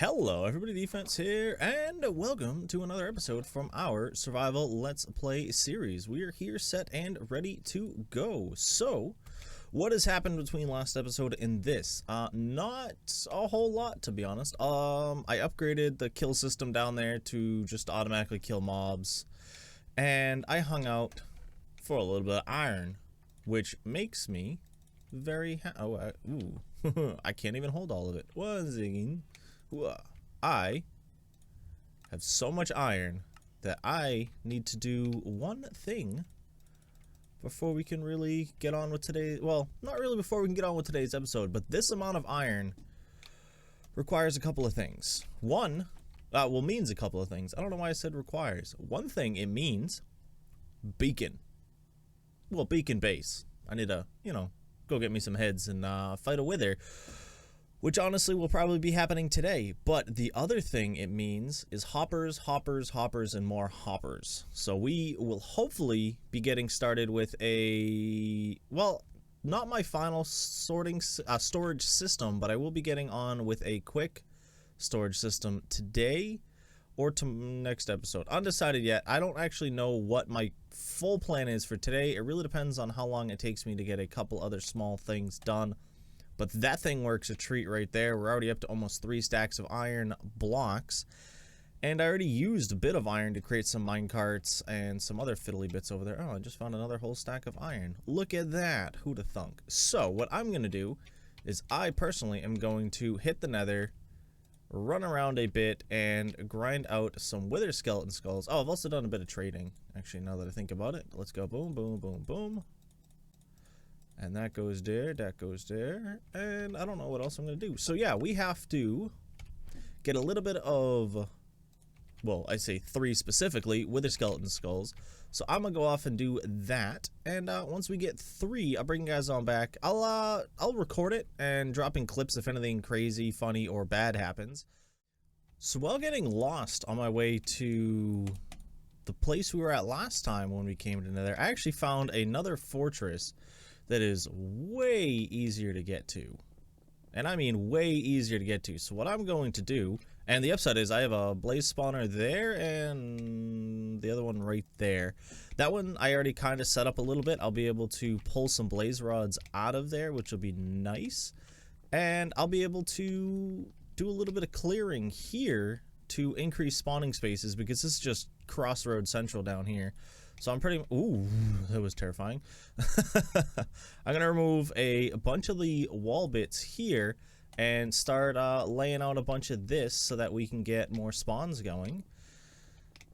Hello everybody, Defense here, and welcome to another episode from our Survival Let's Play series. We are here set and ready to go. So, what has happened between last episode and this? Not a whole lot, to be honest. I upgraded the kill system down there to just automatically kill mobs, and I hung out for a little bit of iron, which makes me very ooh. I can't even hold all of it. One second. I have so much iron that I need to do one thing before we can really get on with today's, well, not really before we can get on with today's episode, but this amount of iron requires a couple of things. One, means a couple of things. I don't know why I said requires. One thing it means, beacon. Well, beacon base. I need to, go get me some heads and fight a wither. Which honestly will probably be happening today. But the other thing it means is hoppers, hoppers, hoppers, and more hoppers. So we will hopefully be getting started with a, well, not my final storage system, but I will be getting on with a quick storage system today or to next episode. Undecided yet. I don't actually know what my full plan is for today. It really depends on how long it takes me to get a couple other small things done. But that thing works a treat right there. We're already up to almost 3 stacks of iron blocks. And I already used a bit of iron to create some minecarts and some other fiddly bits over there. Oh, I just found another whole stack of iron. Look at that. Who'da thunk? So, what I'm going to do is I personally am going to hit the nether, run around a bit, and grind out some wither skeleton skulls. Oh, I've also done a bit of trading, actually, now that I think about it. Let's go boom, boom, boom, boom. And that goes there, that goes there, and I don't know what else I'm going to do. So yeah, we have to get a little bit of, well, I say 3 specifically, wither skeleton skulls. So I'm going to go off and do that, and once we get 3, I'll bring you guys on back. I'll record it and drop in clips if anything crazy, funny, or bad happens. So while getting lost on my way to the place we were at last time when we came to Nether, I actually found another fortress that is way easier to get to. And I mean way easier to get to. So what I'm going to do, and the upside is I have a blaze spawner there and the other one right there. That one I already kind of set up a little bit. I'll be able to pull some blaze rods out of there, which will be nice. And I'll be able to do a little bit of clearing here to increase spawning spaces, because this is just Crossroad Central down here. So I'm pretty, ooh, that was terrifying. I'm going to remove a bunch of the wall bits here and start laying out a bunch of this so that we can get more spawns going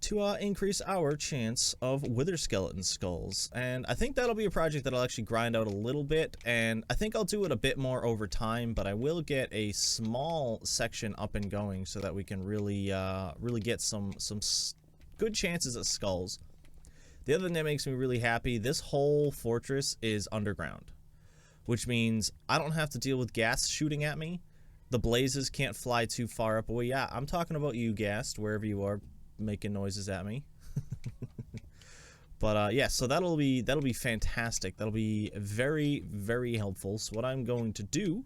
to increase our chance of wither skeleton skulls. And I think that'll be a project that I'll actually grind out a little bit, and I think I'll do it a bit more over time, but I will get a small section up and going so that we can really get some good chances at skulls. The other thing that makes me really happy, this whole fortress is underground, which means I don't have to deal with gas shooting at me. The blazes can't fly too far up away. Yeah, I'm talking about you, Ghast, wherever you are making noises at me. But yeah, so that'll be fantastic. That'll be very, very helpful. So what I'm going to do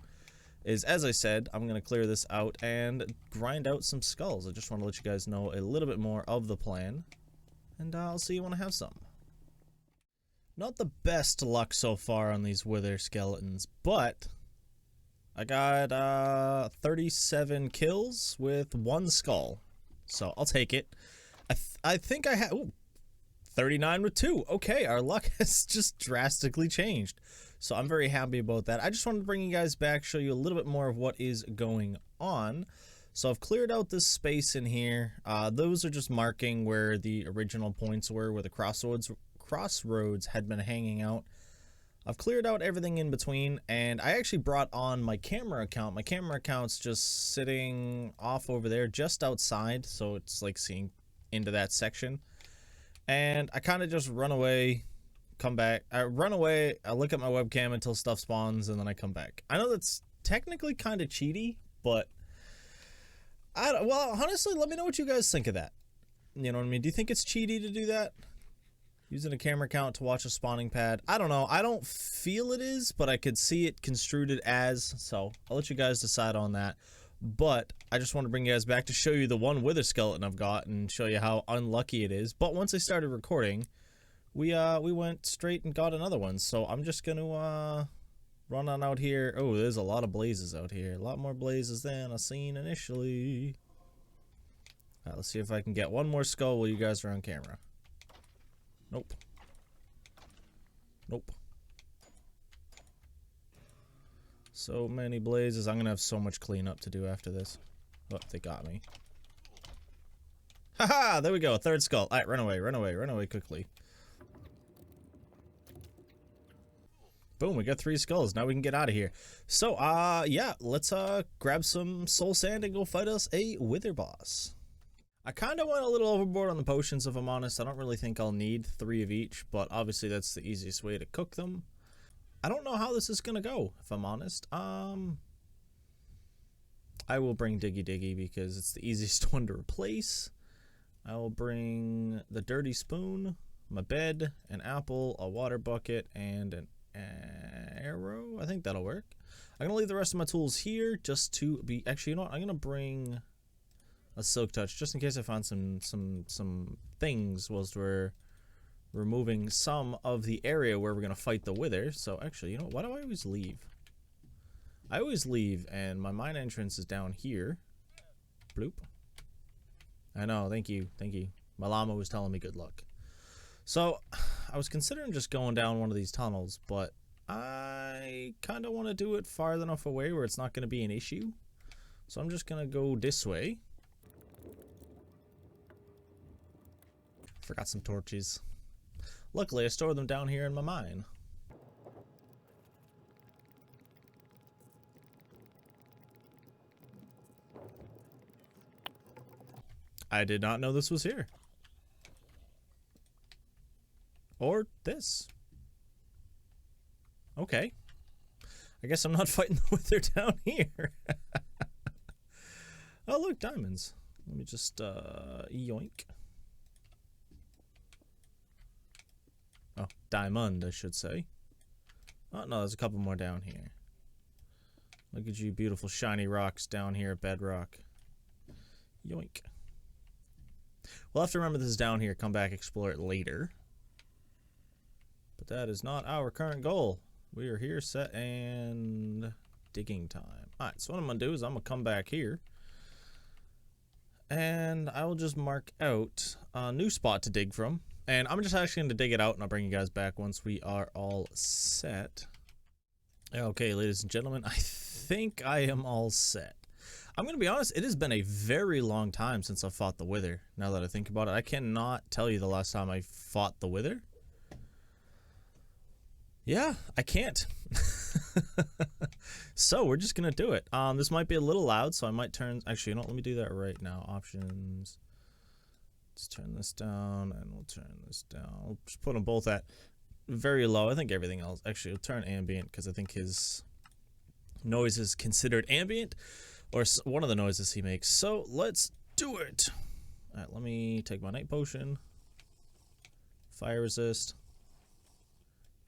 is, as I said, I'm going to clear this out and grind out some skulls. I just want to let you guys know a little bit more of the plan. And I'll see you when I have some. Not the best luck so far on these wither skeletons, but I got 37 kills with 1 skull. So I'll take it. I think I have 39 with 2. Okay, our luck has just drastically changed. So I'm very happy about that. I just wanted to bring you guys back, show you a little bit more of what is going on. So I've cleared out this space in here. Those are just marking where the original points were, where the crossroads had been hanging out. I've cleared out everything in between, and I actually brought on my camera account. My camera account's just sitting off over there, just outside, so it's like seeing into that section. And I kind of just run away, come back. I run away, I look at my webcam until stuff spawns, and then I come back. I know that's technically kind of cheaty, but well, honestly, let me know what you guys think of that. You know what I mean? Do you think it's cheaty to do that? Using a camera count to watch a spawning pad? I don't know. I don't feel it is, but I could see it construed as, so I'll let you guys decide on that. But I just want to bring you guys back to show you the one wither skeleton I've got and show you how unlucky it is. But once I started recording, we went straight and got another one. So I'm just gonna run on out here. Oh, there's a lot of blazes out here. A lot more blazes than I seen initially. Alright, let's see if I can get one more skull while you guys are on camera. Nope. Nope. So many blazes. I'm gonna have so much cleanup to do after this. Oh, they got me. Haha! There we go. Third skull. Alright, run away, run away, run away quickly. Boom, we got 3 skulls. Now we can get out of here. So, yeah, let's grab some soul sand and go fight us a wither boss. I kind of went a little overboard on the potions, if I'm honest. I don't really think I'll need 3 of each, but obviously that's the easiest way to cook them. I don't know how this is gonna go, if I'm honest. I will bring Diggy Diggy because it's the easiest one to replace. I will bring the dirty spoon, my bed, an apple, a water bucket, and an arrow. I think that'll work. I'm gonna leave the rest of my tools here just to be. Actually, you know what? I'm gonna bring a silk touch just in case I find some things whilst we're removing some of the area where we're gonna fight the wither. So actually, you know, why do I always leave? I always leave, and my mine entrance is down here. Bloop. I know. Thank you. Thank you. My llama was telling me good luck. So I was considering just going down one of these tunnels, but I kind of want to do it far enough away where it's not going to be an issue. So I'm just going to go this way. Forgot some torches. Luckily, I stored them down here in my mine. I did not know this was here. Or this. Okay. I guess I'm not fighting the wither down here. Oh, look, diamonds. Let me just, yoink. Oh, diamond, I should say. Oh, no, there's a couple more down here. Look at you beautiful shiny rocks down here at bedrock. Yoink. We'll have to remember this is down here, come back, explore it later. But that is not our current goal. We are here, set, and digging time. Alright, so what I'm going to do is I'm going to come back here. And I will just mark out a new spot to dig from. And I'm just actually going to dig it out, and I'll bring you guys back once we are all set. Okay, ladies and gentlemen, I think I am all set. I'm going to be honest, it has been a very long time since I fought the wither, now that I think about it. I cannot tell you the last time I fought the wither. Yeah, I can't. So we're just going to do it. This might be a little loud, so I might turn... Actually, you know what? Let me do that right now. Options... Let's turn this down, and we'll turn this down. We'll just put them both at very low. I think everything else... Actually, we'll turn ambient, because I think his noise is considered ambient, or one of the noises he makes. So, let's do it! Alright, let me take my night potion. Fire resist.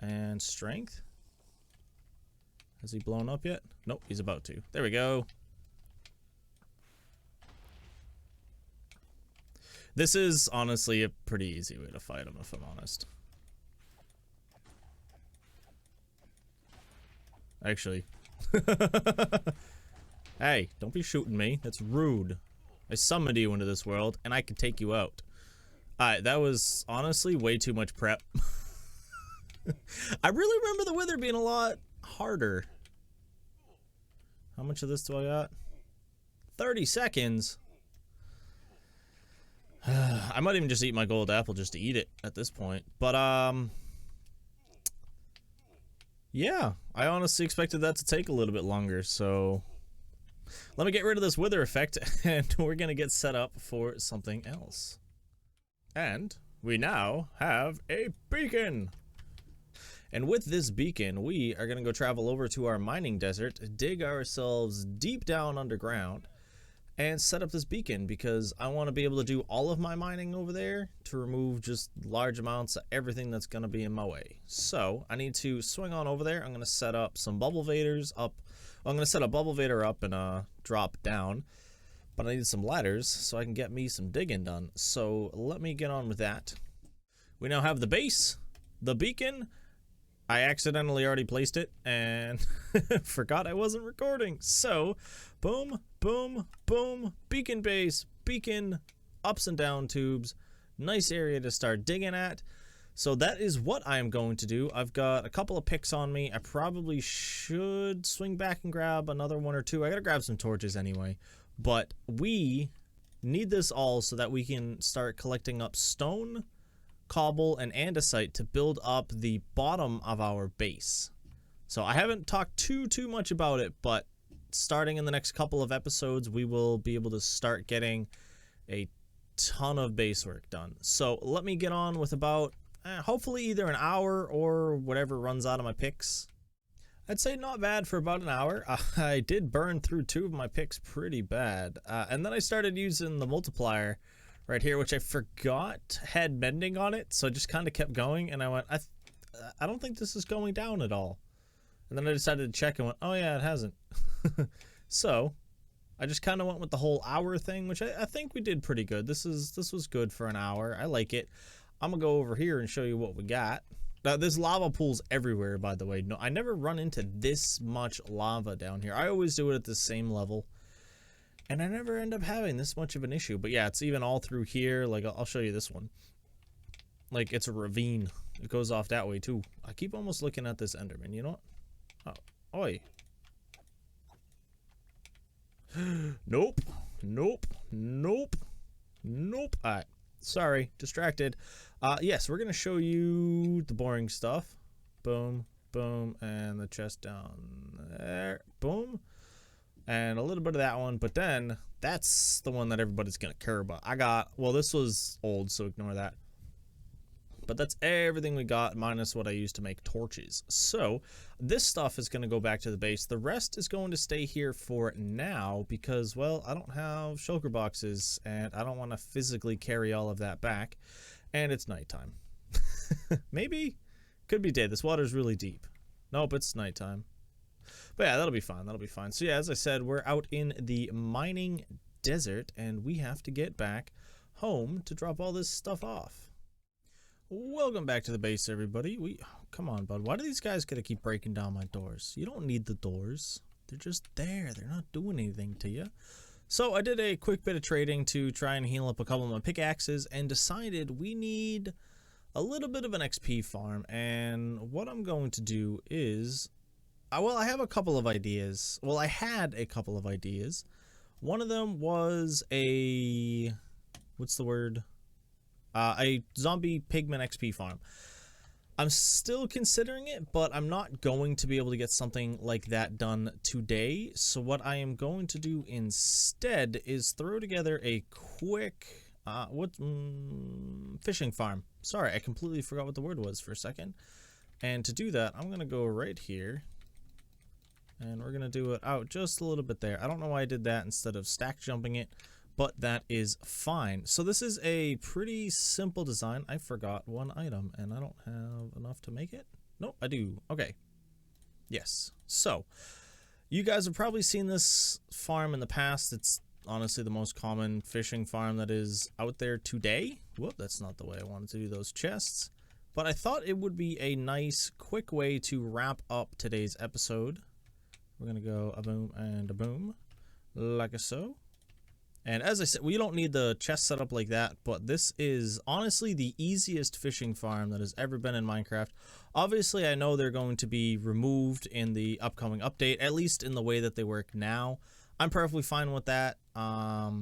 And strength. Has he blown up yet? Nope, he's about to. There we go. This is honestly a pretty easy way to fight him, if I'm honest. Actually. Hey, don't be shooting me. That's rude. I summoned you into this world, and I can take you out. Alright, that was honestly way too much prep. I really remember the wither being a lot harder. How much of this do I got? 30 seconds? I might even just eat my gold apple just to eat it at this point. But, yeah, I honestly expected that to take a little bit longer, so let me get rid of this wither effect, and we're gonna get set up for something else. And we now have a beacon! And with this beacon, we are gonna go travel over to our mining desert, dig ourselves deep down underground, and set up this beacon because I want to be able to do all of my mining over there to remove just large amounts of everything that's going to be in my way. So I need to swing on over there. I'm going to set up some bubble vaders up Well, I'm going to set a bubble vader up and drop down. But I need some ladders so I can get me some digging done. So let me get on with that. We now have the base, the beacon. I accidentally already placed it and forgot I wasn't recording. So boom, boom, boom, beacon base, beacon, ups and down tubes. Nice area to start digging at. So that is what I am going to do. I've got a couple of picks on me. I probably should swing back and grab another one or two. I gotta grab some torches anyway. But we need this all so that we can start collecting up stone, cobble, and andesite to build up the bottom of our base. So I haven't talked too much about it, but starting in the next couple of episodes, we will be able to start getting a ton of base work done. So let me get on with about hopefully either an hour or whatever runs out of my picks. I'd say not bad for about an hour. I did burn through 2 of my picks pretty bad. And then I started using the multiplier right here, which I forgot had mending on it. So I just kind of kept going and I went, I don't think this is going down at all. And then I decided to check and went, oh yeah, it hasn't. So I just kind of went with the whole hour thing, which I think we did pretty good. This was good for an hour. I like it. I'm gonna go over here and show you what we got. Now, there's lava pools everywhere, by the way. No, I never run into this much lava down here. I always do it at the same level, and I never end up having this much of an issue. But yeah, it's even all through here. Like, I'll show you this one. Like, it's a ravine. It goes off that way, too. I keep almost looking at this Enderman. You know what? Oh, oi. Nope. Nope. Nope. Nope. All right. Sorry, distracted. Yes, we're gonna show you the boring stuff. Boom, boom, and the chest down there. Boom, and a little bit of that one. But then that's the one that everybody's gonna care about. Well, this was old, so ignore that. But that's everything we got, minus what I used to make torches. So this stuff is going to go back to the base. The rest is going to stay here for now because, well, I don't have shulker boxes, and I don't want to physically carry all of that back. And it's nighttime. Maybe? Could be day. This water's really deep. Nope, it's nighttime. But yeah, that'll be fine. That'll be fine. So yeah, as I said, we're out in the mining desert, and we have to get back home to drop all this stuff off. Welcome back to the base, everybody. Come on, bud. Why do these guys gotta keep breaking down my doors? You don't need the doors. They're just there. They're not doing anything to you. So I did a quick bit of trading to try and heal up a couple of my pickaxes and decided we need a little bit of an XP farm. And what I'm going to do is, well, I have a couple of ideas. Well, I had a couple of ideas. One of them was what's the word? A zombie pigman XP farm. I'm still considering it, but I'm not going to be able to get something like that done today. So what I am going to do instead is throw together a quick fishing farm. Sorry, I completely forgot what the word was for a second. And to do that, I'm gonna go right here, and we're gonna do it out just a little bit there. I don't know why I did that instead of stack jumping it, but that is fine. So this is a pretty simple design. I forgot one item, and I don't have enough to make it. Nope, I do. Okay. Yes. So, you guys have probably seen this farm in the past. It's honestly the most common fishing farm that is out there today. Whoop, that's not the way I wanted to do those chests. But I thought it would be a nice, quick way to wrap up today's episode. We're going to go a boom and a boom, like so. And as I said, we don't need the chest set up like that, but this is honestly the easiest fishing farm that has ever been in Minecraft. Obviously, I know they're going to be removed in the upcoming update, at least in the way that they work now. I'm perfectly fine with that. I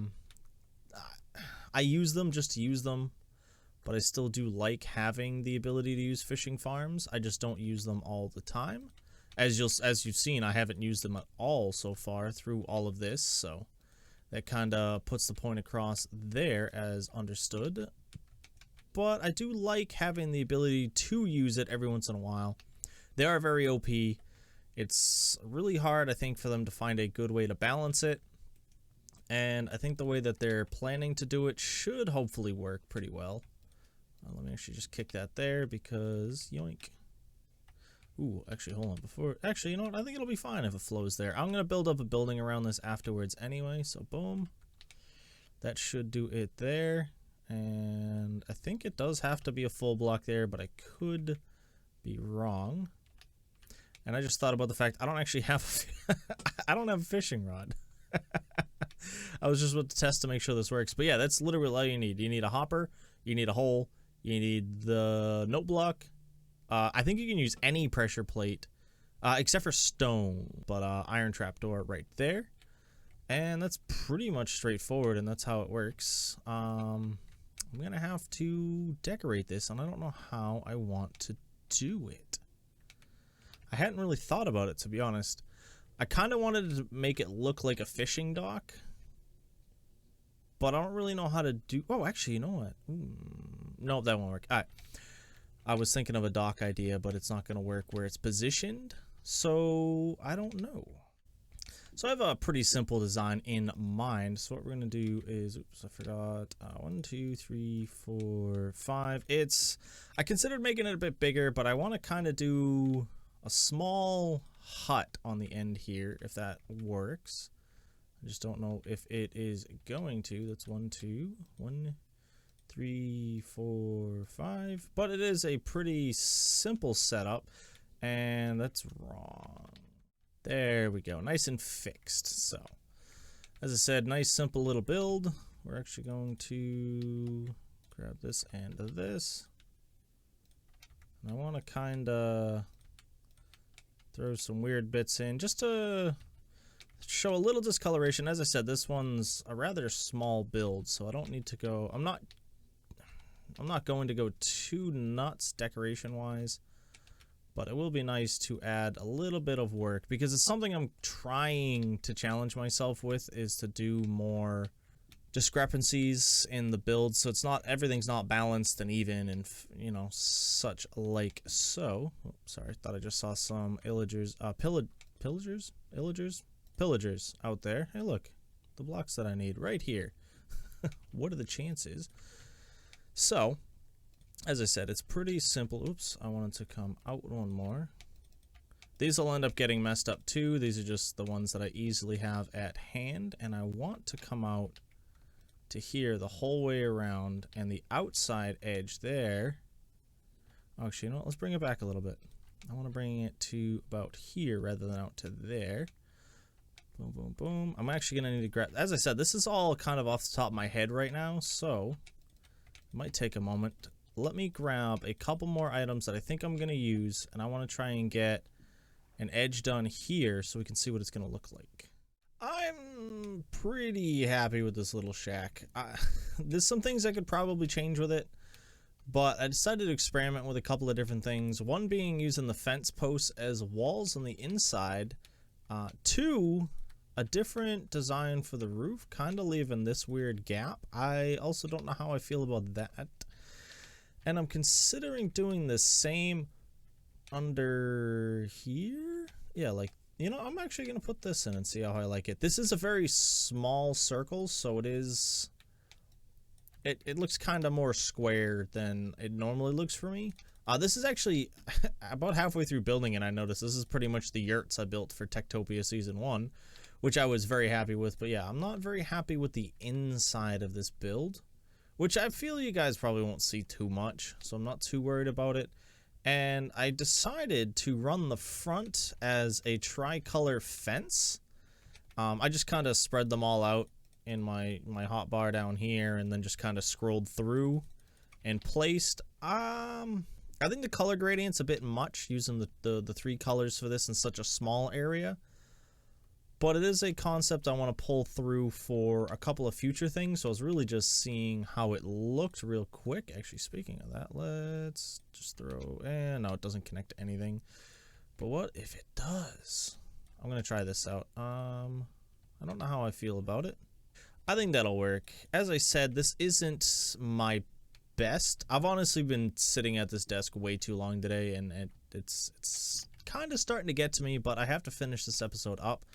use them just to use them, but I still do like having the ability to use fishing farms. I just don't use them all the time. As you've seen, I haven't used them at all so far through all of this, so that kind of puts the point across there as understood. But I do like having the ability to use it every once in a while. They are very OP. It's really hard, I think, for them to find a good way to balance it. And I think the way that they're planning to do it should hopefully work pretty well. Let me actually just kick that there because, yoink. Ooh, actually, hold on. Actually, you know what? I think it'll be fine if it flows there. I'm going to build up a building around this afterwards anyway, so boom. That should do it there. And I think it does have to be a full block there, but I could be wrong. And I just thought about the fact I don't actually have I don't have a fishing rod. I was just about to test to make sure this works. But yeah, that's literally all you need. You need a hopper, you need a hole, you need the note block. I think you can use any pressure plate except for stone, but iron trapdoor right there. And that's pretty much straightforward, and that's how it works. I'm gonna have to decorate this, and I don't know how I want to do it. I hadn't really thought about it, to be honest. I kind of wanted to make it look like a fishing dock, but I don't really know how to do... Oh, actually, you know what? No, that won't work. I was thinking of a dock idea, but it's not going to work where it's positioned, so I don't know. So I have a pretty simple design in mind. So what we're going to do is... Oops, I forgot. 1, 2, 3, 4, 5. I considered making it a bit bigger, but I want to kind of do a small hut on the end here, if that works. I just don't know if it is going to. That's 1, 2, 1, 3, 4, 5. But it is a pretty simple setup, and that's wrong. There we go. Nice and fixed. So, as I said, nice simple little build. We're actually going to grab this and this. And I want to kind of throw some weird bits in just to show a little discoloration. As I said, this one's a rather small build, so I don't need to go... I'm not going to go too nuts decoration-wise, but it will be nice to add a little bit of work because it's something I'm trying to challenge myself with, is to do more discrepancies in the build, so it's not, everything's not balanced and even and, you know, such like so. Oh, sorry, thought I just saw some illagers, pillagers out there. Hey, look, the blocks that I need right here. What are the chances? So, as I said, it's pretty simple. Oops, I wanted to come out one more. These will end up getting messed up too. These are just the ones that I easily have at hand, and I want to come out to here the whole way around, and the outside edge there. Actually, you know what? Let's bring it back a little bit. I want to bring it to about here rather than out to there. Boom, boom, boom. I'm actually going to need to grab... As I said, this is all kind of off the top of my head right now, so it might take a moment. Let me grab a couple more items that I think I'm going to use, and I want to try and get an edge done here so we can see what it's going to look like. I'm pretty happy with this little shack. There's some things I could probably change with it, but I decided to experiment with a couple of different things. One being using the fence posts as walls on the inside. Two, a different design for the roof, kind of leaving this weird gap. I also don't know how I feel about that. And I'm considering doing the same under here. Yeah, like, you know, I'm actually going to put this in and see how I like it. This is a very small circle, so it is... It looks kind of more square than it normally looks for me. This is actually about halfway through building, and I noticed this is pretty much the yurts I built for Techtopia Season 1, which I was very happy with. But yeah, I'm not very happy with the inside of this build, which I feel you guys probably won't see too much, so I'm not too worried about it. And I decided to run the front as a tricolor fence. I just kind of spread them all out in my hotbar down here, and then just kind of scrolled through and placed. I think the color gradient's a bit much using the three colors for this in such a small area. But it is a concept I want to pull through for a couple of future things, so I was really just seeing how it looked real quick. Actually, speaking of that, let's just throw... no, it doesn't connect to anything. But what if it does? I'm going to try this out. I don't know how I feel about it. I think that'll work. As I said, this isn't my best. I've honestly been sitting at this desk way too long today, and it's kind of starting to get to me, but I have to finish this episode up.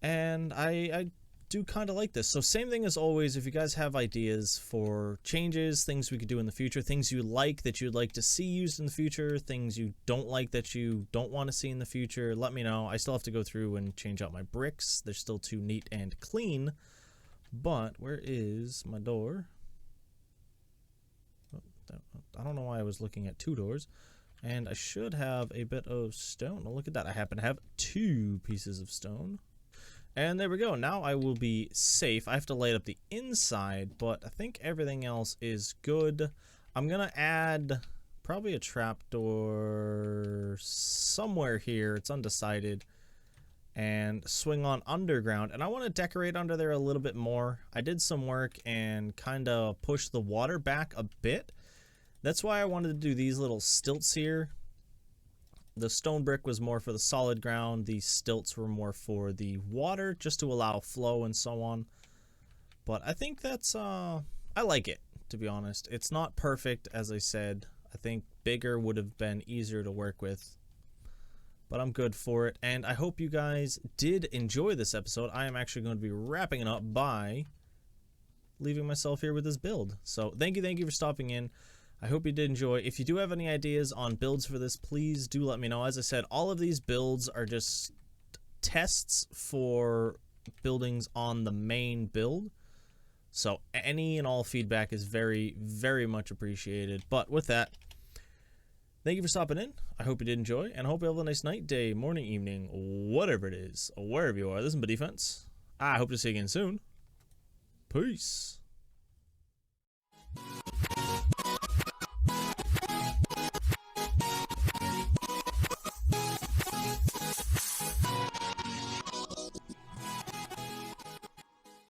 And I do kind of like this. So same thing as always, if you guys have ideas for changes, things we could do in the future, things you like that you'd like to see used in the future, things you don't like that you don't want to see in the future, let me know. I still have to go through and change out my bricks. They're still too neat and clean. But where is my door? I don't know why I was looking at 2 doors. And I should have a bit of stone. Oh, look at that. I happen to have 2 pieces of stone. And there we go. Now I will be safe. I have to light up the inside, but I think everything else is good. I'm going to add probably a trapdoor somewhere here. It's undecided. And swing on underground. And I want to decorate under there a little bit more. I did some work and kind of push the water back a bit. That's why I wanted to do these little stilts here. The stone brick was more for the solid ground. These stilts were more for the water, just to allow flow and so on. But I think that's, I like it, to be honest. It's not perfect, as I said. I think bigger would have been easier to work with. But I'm good for it. And I hope you guys did enjoy this episode. I am actually going to be wrapping it up by leaving myself here with this build. So thank you for stopping in. I hope you did enjoy. If you do have any ideas on builds for this, please do let me know. As I said, all of these builds are just tests for buildings on the main build. So any and all feedback is very, very much appreciated. But with that, thank you for stopping in. I hope you did enjoy, and I hope you have a nice night, day, morning, evening, whatever it is, wherever you are. This is my defense. I hope to see you again soon. Peace.